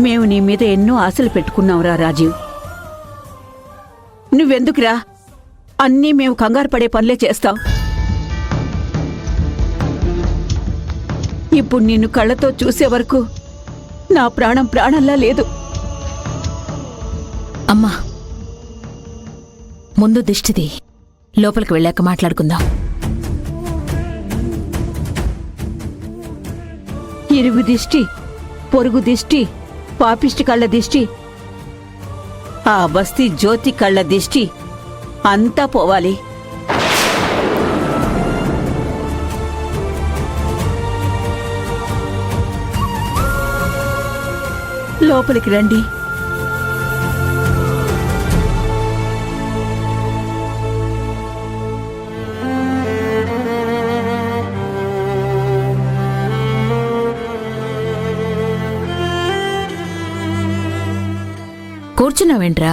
మేము నీ మీద ఎన్నో ఆశలు పెట్టుకున్నాంరా రాజీవ్. నువ్వెందుకురా అన్నీ మేము కంగారు పడే పనులే చేస్తాం. ఇప్పుడు నిన్ను కళ్ళతో చూసే వరకు నా ప్రాణం ప్రాణంలా లేదు. అమ్మా, ముందు దిష్టిది, లోపలికి వెళ్ళాక మాట్లాడుకుందాం. ఇరుగు దిష్టి, పొరుగు దిష్టి, పాపిష్టి కళ్ళ దిష్టి, ఆ బస్తీ జ్యోతి కళ్ళ దిష్టి అంతా పోవాలి. లోపలికి రండి. కూర్చున్నావేంట్రా?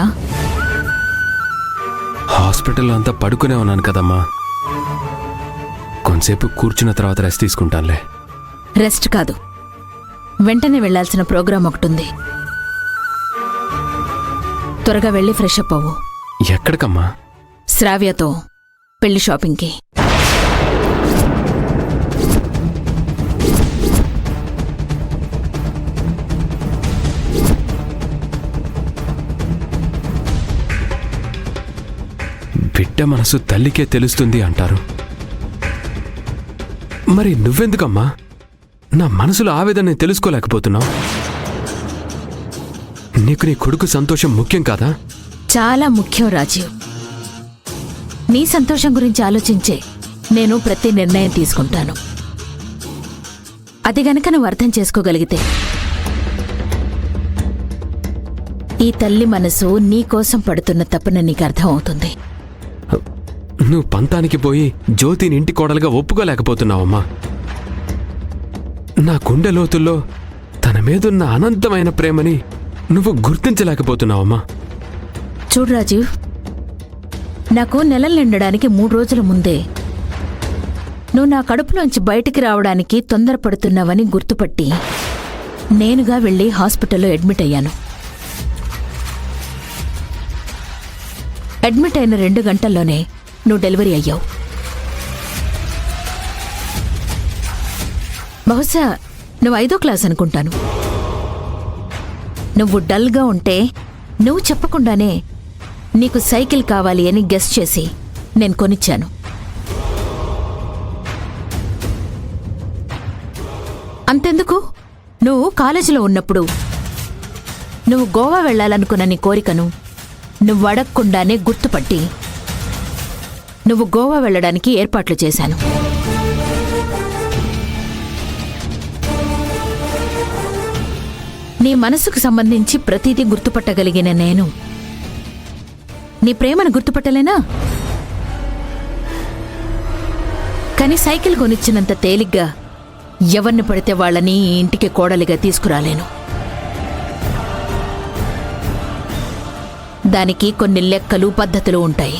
హాస్పిటల్లో అంతా పడుకునే ఉన్నాను కదమ్మా. కొంతసేపు కూర్చున్న తర్వాత రెస్ట్ తీసుకుంటానులే. రెస్ట్ కాదు, వెంటనే వెళ్లాల్సిన ప్రోగ్రాం ఒకటుంది. త్వరగా వెళ్ళి ఫ్రెష్ అప్ అవ్వు. ఎక్కడికమ్మా? శ్రావ్యతో పెళ్లి షాపింగ్కి. బిడ్డ మనసు తల్లికే తెలుస్తుంది అంటారు. మరి నువ్వెందుకమ్మా నా మనసులో ఆవేదన తెలుసుకోలేకపోతున్నావు? నీకు నీ కొడుకు సంతోషం ముఖ్యం కాదా? చాలా ముఖ్యం రాజీవ్. నీ సంతోషం గురించి ఆలోచించే నేను ప్రతి నిర్ణయం తీసుకుంటాను. అది గనక నువ్వు అర్థం చేసుకోగలిగితే ఈ తల్లి మనసు నీ కోసం పడుతున్న తప్పున నీకు అర్థం అవుతుంది. నువ్వు పంతానికి పోయి జ్యోతిని ఇంటి కోడలుగా ఒప్పుకోలేకపోతున్నావమ్మా. నా గుండె లోతుల్లో తన మీదున్న అనంతమైన ప్రేమని నువ్వు గుర్తించలేకపోతున్నావమ్మా. చూడు రాజీవ్, నాకు నెలలు నిండడానికి 3 రోజుల ముందే నువ్వు నా కడుపులోంచి బయటికి రావడానికి తొందరపడుతున్నావని గుర్తుపట్టి నేనుగా వెళ్ళి హాస్పిటల్లో అడ్మిట్ అయ్యాను. అడ్మిట్ అయిన 2 గంటల్లోనే నువ్వు డెలివరీ అయ్యావు. బహుశా నువ్వు 5వ క్లాస్ అనుకుంటాను. నువ్వు డల్గా ఉంటే నువ్వు చెప్పకుండానే నీకు సైకిల్ కావాలి అని గెస్ చేసి నేను కొనిచ్చాను. అంతెందుకు, నువ్వు కాలేజీలో ఉన్నప్పుడు నువ్వు గోవా వెళ్ళాలనుకున్న నీ కోరికను నువ్వు అడగకుండానే గుర్తుపట్టి నువ్వు గోవా వెళ్ళడానికి ఏర్పాట్లు చేశాను. నీ మనసుకు సంబంధించి ప్రతిదీ గుర్తుపట్టగలిగిన నేను నీ ప్రేమను గుర్తుపట్టలేనా? కానీ సైకిల్ కొనిచ్చినంత తేలిగ్గా ఎవరిని పడితే వాళ్ళని ఈ ఇంటికి కోడలిగా తీసుకురాలేను. దానికి కొన్ని లెక్కలు, పద్ధతులు ఉంటాయి.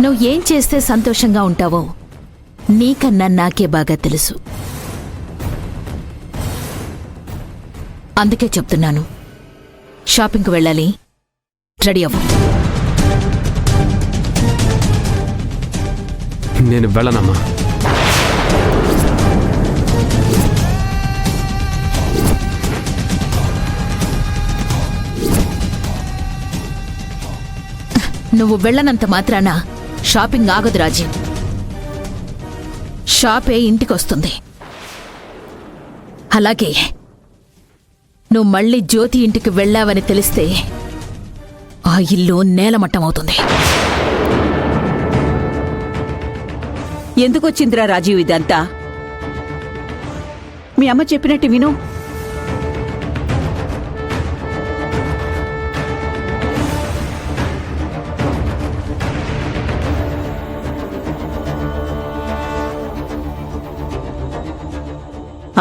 నువ్వు ఏం చేస్తే సంతోషంగా ఉంటావో నీకన్నా నాకే బాగా తెలుసు. అందుకే చెప్తున్నాను, షాపింగ్కి వెళ్ళాలి, రెడీ అవ్వు. నేను వెళ్ళనమ్మా. నువ్వు వెళ్ళనంత మాత్రాన షాపింగ్ ఆగదు రాజీ. షాపే ఇంటికొస్తుంది. అలాగే నువ్వు మళ్ళీ జ్యోతి ఇంటికి వెళ్ళావని తెలిస్తే ఆ ఇల్లు నేలమట్టమవుతుంది. ఎందుకొచ్చిందిరా రాజీవ్ ఇదంతా? మీ అమ్మ చెప్పినట్టు విను.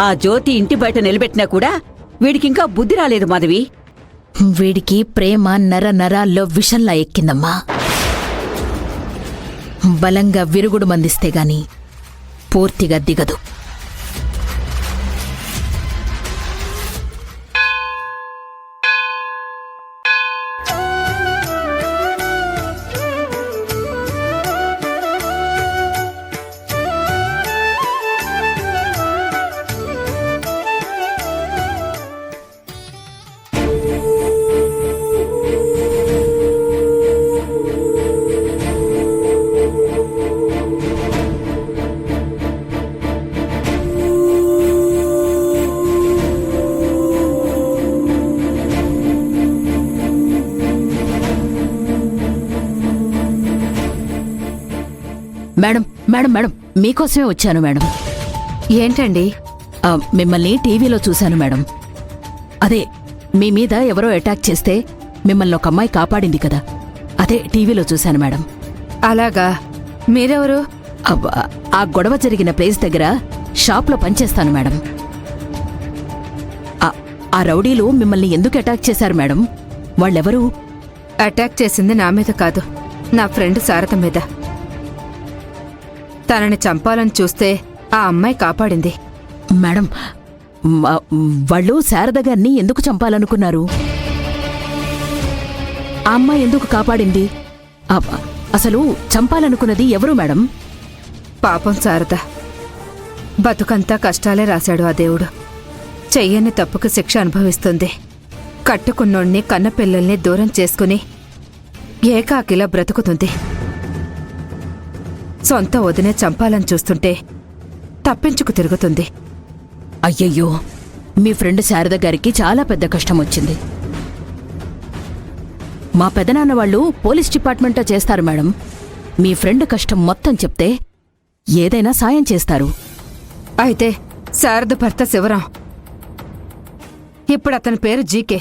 ఆ జ్యోతి ఇంటి బయట నిలబెట్టినా కూడా వీడికింకా బుద్ధి రాలేదు మాధవి. వీడికి ప్రేమ నర నరాల్లో విషంలా ఎక్కిందమ్మా. బలంగా విరుగుడు మందిస్తే గాని పూర్తిగా దిగదు. మేడం మేడం మేడం మీకోసమే వచ్చాను మేడం. ఏంటండి? మిమ్మల్ని టీవీలో చూశాను మేడం. అదే మీ మీద ఎవరో అటాక్ చేస్తే మిమ్మల్ని ఒక అమ్మాయి కాపాడింది కదా, అదే టీవీలో చూశాను మేడం. అలాగా? మీరెవరు? ఆ గొడవ జరిగిన ప్లేస్ దగ్గర షాప్లో పనిచేస్తాను మేడం. ఆ రౌడీలు మిమ్మల్ని ఎందుకు అటాక్ చేశారు మేడం? వాళ్ళెవరు? అటాక్ చేసింది నా మీద కాదు, నా ఫ్రెండ్ శారద మీద. తనని చంపాలని చూస్తే ఆ అమ్మాయి కాపాడింది. మేడం, వాళ్ళు శారద గారిని ఎందుకు చంపాలనుకున్నారు? ఆ అమ్మాయి ఎందుకు కాపాడింది? అసలు చంపాలనుకున్నది ఎవరు మేడం? పాపం శారద. బతుకంతా కష్టాలే రాశాడు ఆ దేవుడు. చెయ్యని తప్పుకు శిక్ష అనుభవిస్తుంది. కట్టుకున్నోణ్ణి కన్నపిల్లల్ని దూరం చేసుకుని ఏకాకిలా బ్రతుకుతుంది. సొంత వదినే చంపాలని చూస్తుంటే తప్పించుకు తిరుగుతుంది. అయ్యయ్యో, మీ ఫ్రెండ్ శారద గారికి చాలా పెద్ద కష్టం వచ్చింది. మా పెదనాన్న వాళ్ళు పోలీస్ డిపార్ట్మెంట్లో చేస్తారు మేడం. మీ ఫ్రెండ్ కష్టం మొత్తం చెప్తే ఏదైనా సాయం చేస్తారు. అయితే శారద భర్త శివరాం. ఇప్పుడు అతని పేరు జీకే.